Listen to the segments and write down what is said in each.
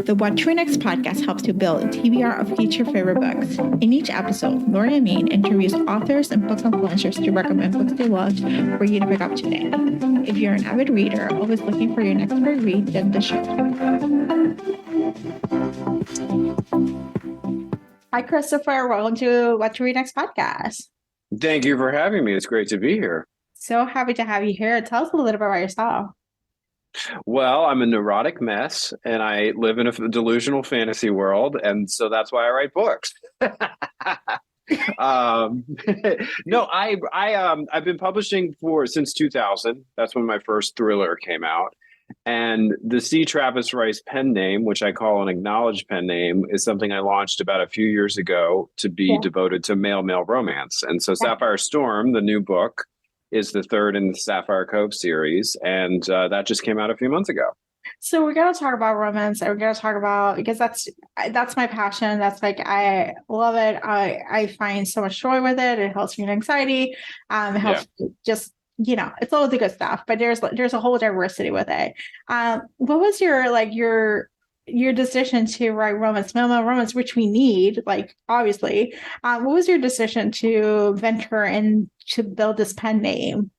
The What to Read Next podcast helps you build a TBR of each your favorite books. In each episode, Lori and Maine interviews authors and book influencers to recommend books they loved for you to pick up today. If you're an avid reader, always looking for your next great read, then the show. Hi, Christopher. Welcome to What to Read Next podcast. Thank you for having me. It's great to be here. So happy to have you here. Tell us a little bit about yourself. Well, I'm a neurotic mess and I live in a delusional fantasy world. And so that's why I write books. No, I've been publishing since 2000. That's when my first thriller came out. And the C. Travis Rice pen name, which I call an acknowledged pen name, is something I launched about a few years ago to be devoted to male romance. And so Sapphire Storm, the new book, is the third in the Sapphire Cove series. And that just came out a few months ago. So we're going to talk about romance. And we're going to talk about, because that's my passion. That's like, I love it. I find so much joy with it. It helps me with anxiety. It helps just, it's all the good stuff, but there's a whole diversity with it. What was your decision to write romance, male romance, which we need, obviously. What was your decision to venture and to build this pen name?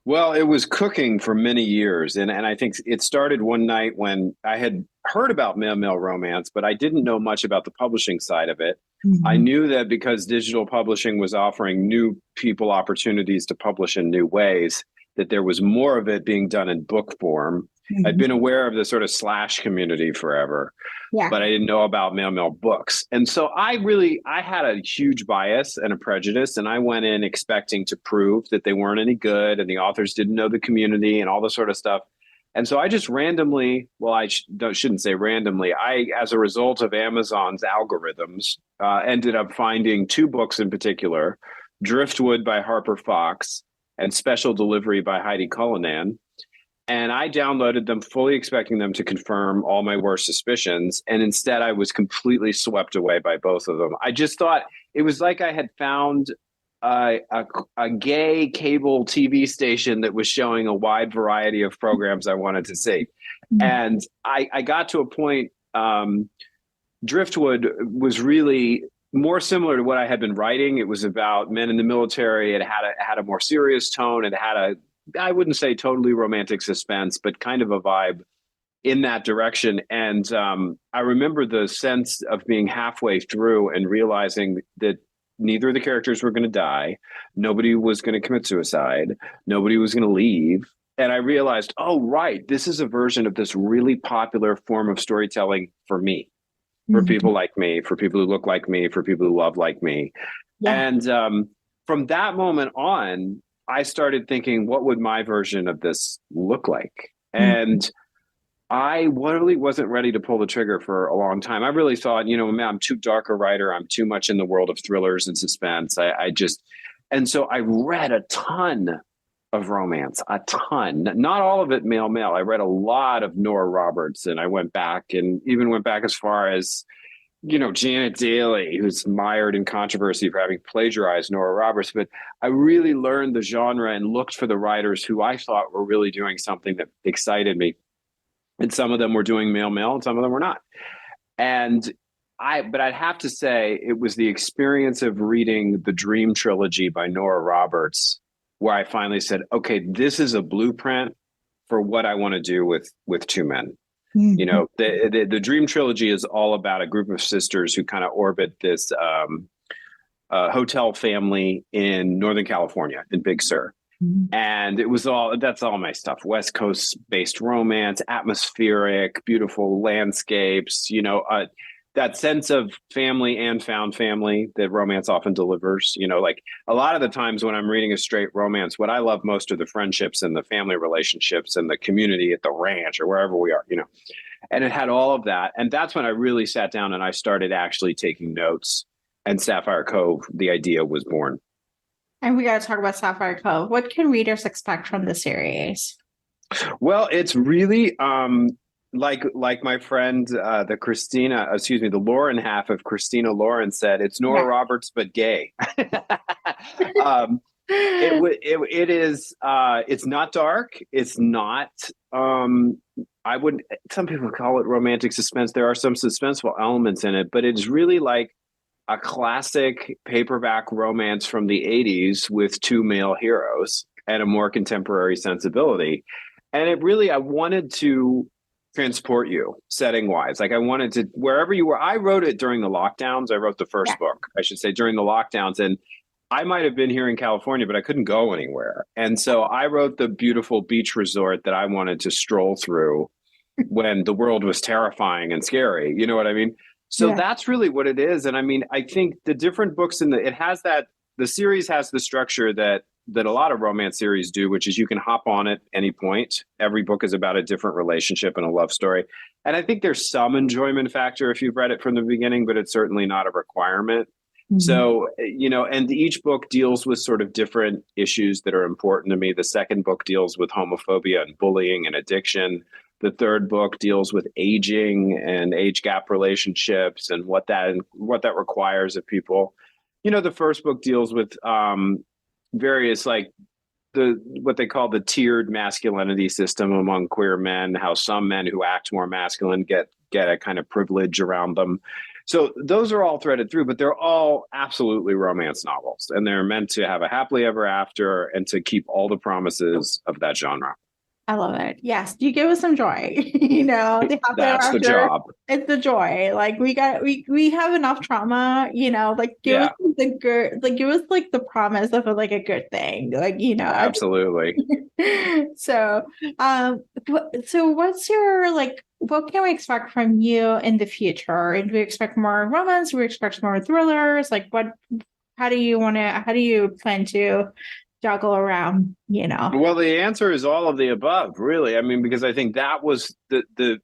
Well, it was cooking for many years. And I think it started one night when I had heard about male romance, but I didn't know much about the publishing side of it. Mm-hmm. I knew that because digital publishing was offering new people opportunities to publish in new ways, that there was more of it being done in book form. Mm-hmm. I'd been aware of the sort of slash community forever, but I didn't know about male books. And so I had a huge bias and a prejudice, and I went in expecting to prove that they weren't any good and the authors didn't know the community and all this sort of stuff. And so I just randomly, shouldn't say randomly, as a result of Amazon's algorithms, ended up finding two books in particular, Driftwood by Harper Fox and Special Delivery by Heidi Cullinan. And I downloaded them fully expecting them to confirm all my worst suspicions. And instead, I was completely swept away by both of them. I just thought it was like I had found a gay cable TV station that was showing a wide variety of programs I wanted to see. Mm-hmm. And I got to a point, Driftwood was really more similar to what I had been writing. It was about men in the military. It had a more serious tone. It had I wouldn't say totally romantic suspense, but kind of a vibe in that direction. And I remember the sense of being halfway through and realizing that neither of the characters were going to die. Nobody was going to commit suicide. Nobody was going to leave. And I realized, oh, right, this is a version of this really popular form of storytelling for me, for people like me, for people who look like me, for people who love like me. Yeah. And from that moment on, I started thinking, what would my version of this look like? And I really wasn't ready to pull the trigger for a long time. I really thought, man, I'm too dark a writer. I'm too much in the world of thrillers and suspense. And so I read a ton of romance, a ton, not all of it male. I read a lot of Nora Roberts, and I went back as far as, Janet Daly, who's mired in controversy for having plagiarized Nora Roberts. But I really learned the genre and looked for the writers who I thought were really doing something that excited me. And some of them were doing male, and some of them were not. But I'd have to say it was the experience of reading the Dream Trilogy by Nora Roberts where I finally said, okay, this is a blueprint for what I want to do with two men. Mm-hmm. The Dream Trilogy is all about a group of sisters who kind of orbit this hotel family in Northern California, in Big Sur. Mm-hmm. And that's all my stuff. West Coast based romance, atmospheric, beautiful landscapes, that sense of family and found family that romance often delivers. A lot of the times when I'm reading a straight romance, what I love most are the friendships and the family relationships and the community at the ranch or wherever we are, and it had all of that. And that's when I really sat down and I started actually taking notes, and Sapphire Cove, the idea was born. And we got to talk about Sapphire Cove. What can readers expect from the series? Well, it's really, like my friend, the Lauren half of Christina Lauren said, it's Nora Roberts, but gay. It is it's not dark. It's not I wouldn't some people call it romantic suspense. There are some suspenseful elements in it, but it's really like a classic paperback romance from the 80s with two male heroes and a more contemporary sensibility. And it really, I wanted to transport you setting wise. Like I wanted to, wherever you were, I wrote it during the lockdowns. I wrote the first book, I should say, during the lockdowns. And I might have been here in California, but I couldn't go anywhere. And so I wrote the beautiful beach resort that I wanted to stroll through when the world was terrifying and scary. You know what I mean? So that's really what it is. And I mean, I think the different books the series has the structure that a lot of romance series do, which is you can hop on at any point. Every book is about a different relationship and a love story. And I think there's some enjoyment factor if you've read it from the beginning, but it's certainly not a requirement. Mm-hmm. So, and each book deals with sort of different issues that are important to me. The second book deals with homophobia and bullying and addiction. The third book deals with aging and age gap relationships and what that requires of people. The first book deals with various like what they call the tiered masculinity system among queer men, how some men who act more masculine get a kind of privilege around them. So those are all threaded through, but they're all absolutely romance novels, and they're meant to have a happily ever after and to keep all the promises of that genre. I love it. Yes, you give us some joy. That's the job. It's the joy. Like we have enough trauma. Like give us the good. Like give us like the promise of like a good thing. Like Absolutely. So, what's your like? What can we expect from you in the future? Do we expect more romance? Do we expect more thrillers? Like what? How do you plan to juggle around, Well, the answer is all of the above, really. I mean, because I think that was the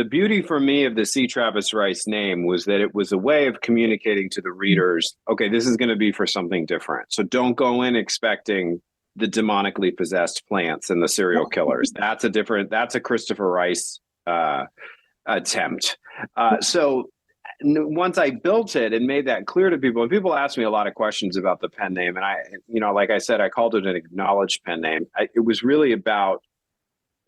beauty for me of the C. Travis Rice name was that it was a way of communicating to the readers, okay, this is going to be for something different. So don't go in expecting the demonically possessed plants and the serial killers. That's a Christopher Rice attempt. So once I built it and made that clear to people, and people ask me a lot of questions about the pen name, and I, like I said, I called it an acknowledged pen name. It was really about,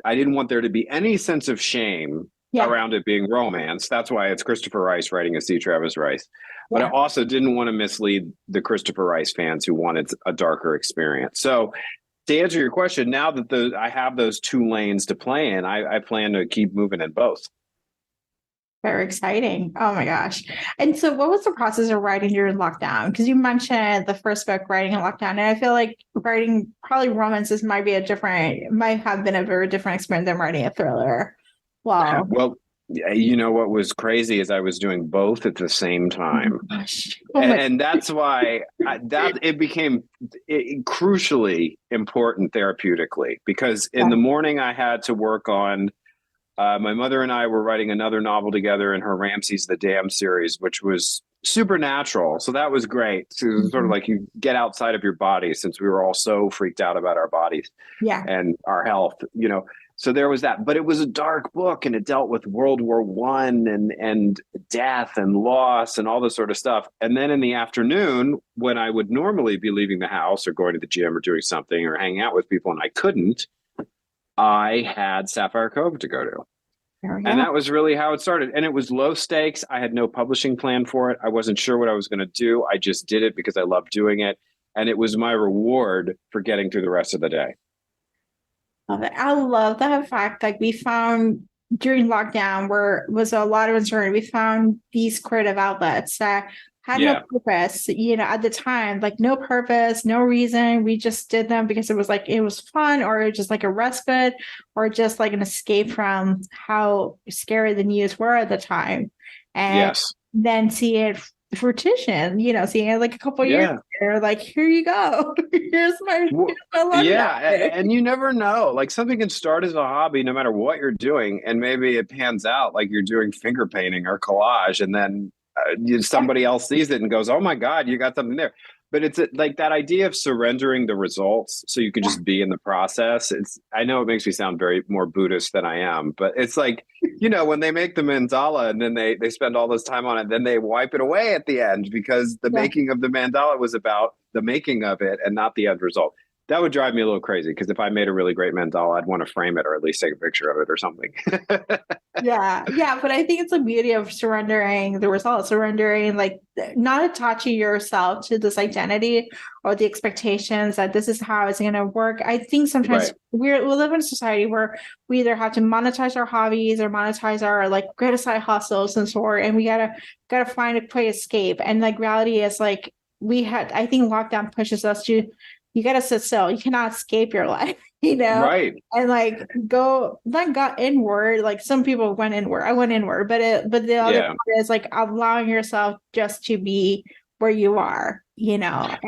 I didn't want there to be any sense of shame around it being romance. That's why it's Christopher Rice writing a C. Travis Rice. But I also didn't want to mislead the Christopher Rice fans who wanted a darker experience. So to answer your question, now that I have those two lanes to play in, I plan to keep moving in both. Very exciting. Oh my gosh. And so what was the process of writing during lockdown? Because you mentioned the first book, writing in lockdown. And I feel like writing probably romances might have been a very different experience than writing a thriller. Wow. Well, what was crazy is I was doing both at the same time. And that's why it became crucially important therapeutically, because in the morning I had to work on my mother and I were writing another novel together in her Ramses the Dam series, which was supernatural. So that was great. So it was sort of like you get outside of your body, since we were all so freaked out about our bodies and our health, So there was that. But it was a dark book, and it dealt with World War I and death and loss and all this sort of stuff. And then in the afternoon, when I would normally be leaving the house or going to the gym or doing something or hanging out with people, and I couldn't, I had Sapphire Cove to go to. And that was really how it started. And it was low stakes. I had no publishing plan for it. I wasn't sure what I was going to do. I just did it because I loved doing it. And it was my reward for getting through the rest of the day. Love it. I love the fact that we found during lockdown where was a lot of uncertainty. We found these creative outlets that had no purpose, at the time, like no purpose, no reason. We just did them because it was fun, or just like a respite, or just like an escape from how scary the news were at the time. And then see it fruition, seeing it like a couple years later, like, here you go. here's my love. And you never know. Like something can start as a hobby no matter what you're doing, and maybe it pans out like you're doing finger painting or collage, and then somebody else sees it and goes, oh my God, you got something there. But it's like that idea of surrendering the results so you can just be in the process. I know it makes me sound very more Buddhist than I am, but it's like, when they make the mandala and then they spend all this time on it, then they wipe it away at the end, because the making of the mandala was about the making of it and not the end result. That would drive me a little crazy because if I made a really great mandala, I'd want to frame it or at least take a picture of it or something. Yeah, but I think it's the beauty of surrendering the results, surrendering, like not attaching yourself to this identity or the expectations that this is how it's going to work. I think sometimes we live in a society where we either have to monetize our hobbies or monetize our like great side hustles and sort, and we gotta find a quick escape. And like reality is like I think lockdown pushes us to, you gotta sit still. You cannot escape your life, Right. and like not got inward. Like some people went inward. I went inward, but the other part is like allowing yourself just to be where you are, and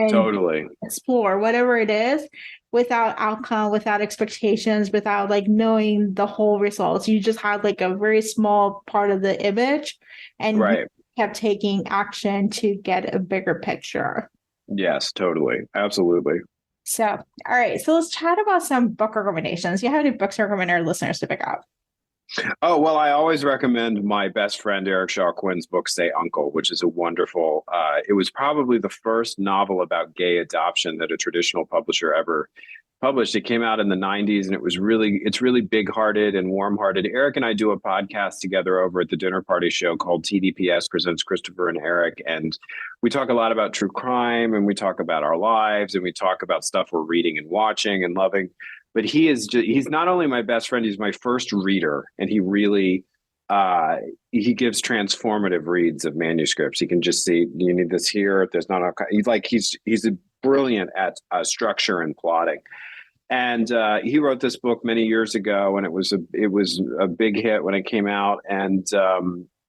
Totally explore whatever it is without outcome, without expectations, without like knowing the whole results. You just had like a very small part of the image, and you kept taking action to get a bigger picture. Yes, totally. Absolutely. So, all right. So let's chat about some book recommendations. You have any books to recommend our listeners to pick up? Oh, well, I always recommend my best friend Eric Shaw Quinn's book, Say Uncle, which is a wonderful, it was probably the first novel about gay adoption that a traditional publisher ever published. It came out in the 90s and it's really big hearted and warm hearted. Eric and I do a podcast together over at the Dinner Party Show called TDPS Presents Christopher and Eric. And we talk a lot about true crime and we talk about our lives and we talk about stuff we're reading and watching and loving. But he's not only my best friend, he's my first reader. And he really, he gives transformative reads of manuscripts. He can just see, you need this here. There's not he's brilliant at structure and plotting. And he wrote this book many years ago, and it was a big hit when it came out. And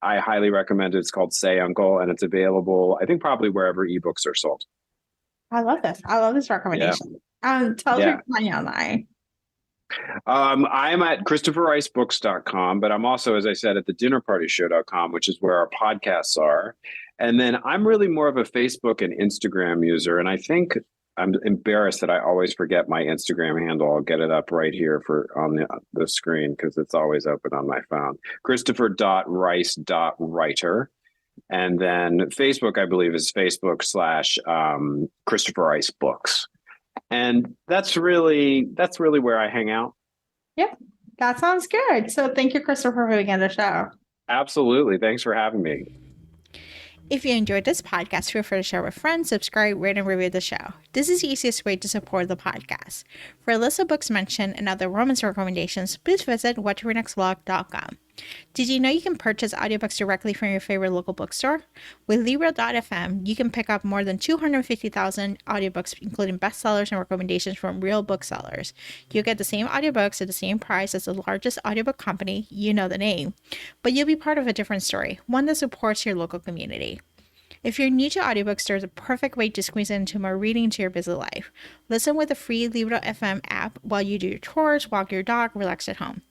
I highly recommend it. It's called Say Uncle, and it's available, I think, probably wherever ebooks are sold. I love this. I love this recommendation. Tell us your company online. I'm at ChristopherRiceBooks.com, but I'm also, as I said, at the dinnerpartyshow.com, which is where our podcasts are. And then I'm really more of a Facebook and Instagram user. And I think I'm embarrassed that I always forget my Instagram handle. I'll get it up right here on the screen because it's always open on my phone. Christopher.rice.writer. And then Facebook, I believe, is Facebook/ Christopher Rice Books. And that's really where I hang out. Yep, that sounds good. So thank you, Christopher, for being on the show. Absolutely. Thanks for having me. If you enjoyed this podcast, feel free to share with friends, subscribe, rate, and review the show. This is the easiest way to support the podcast. For a list of books mentioned and other romance recommendations, please visit whattoreadnextblog.com. Did you know you can purchase audiobooks directly from your favorite local bookstore? With Libro.fm, you can pick up more than 250,000 audiobooks, including bestsellers and recommendations from real booksellers. You'll get the same audiobooks at the same price as the largest audiobook company, you know the name, but you'll be part of a different story, one that supports your local community. If you're new to audiobooks, there's a perfect way to squeeze into more reading into your busy life. Listen with the free Libro.fm app while you do your chores, walk your dog, relax at home.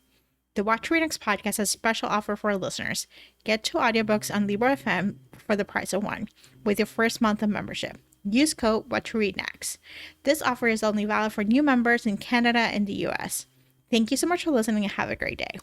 The What to Read Next podcast has a special offer for our listeners. Get 2 audiobooks on Libro.fm for the price of 1 with your first month of membership. Use code What to Read Next. This offer is only valid for new members in Canada and the US. Thank you so much for listening and have a great day.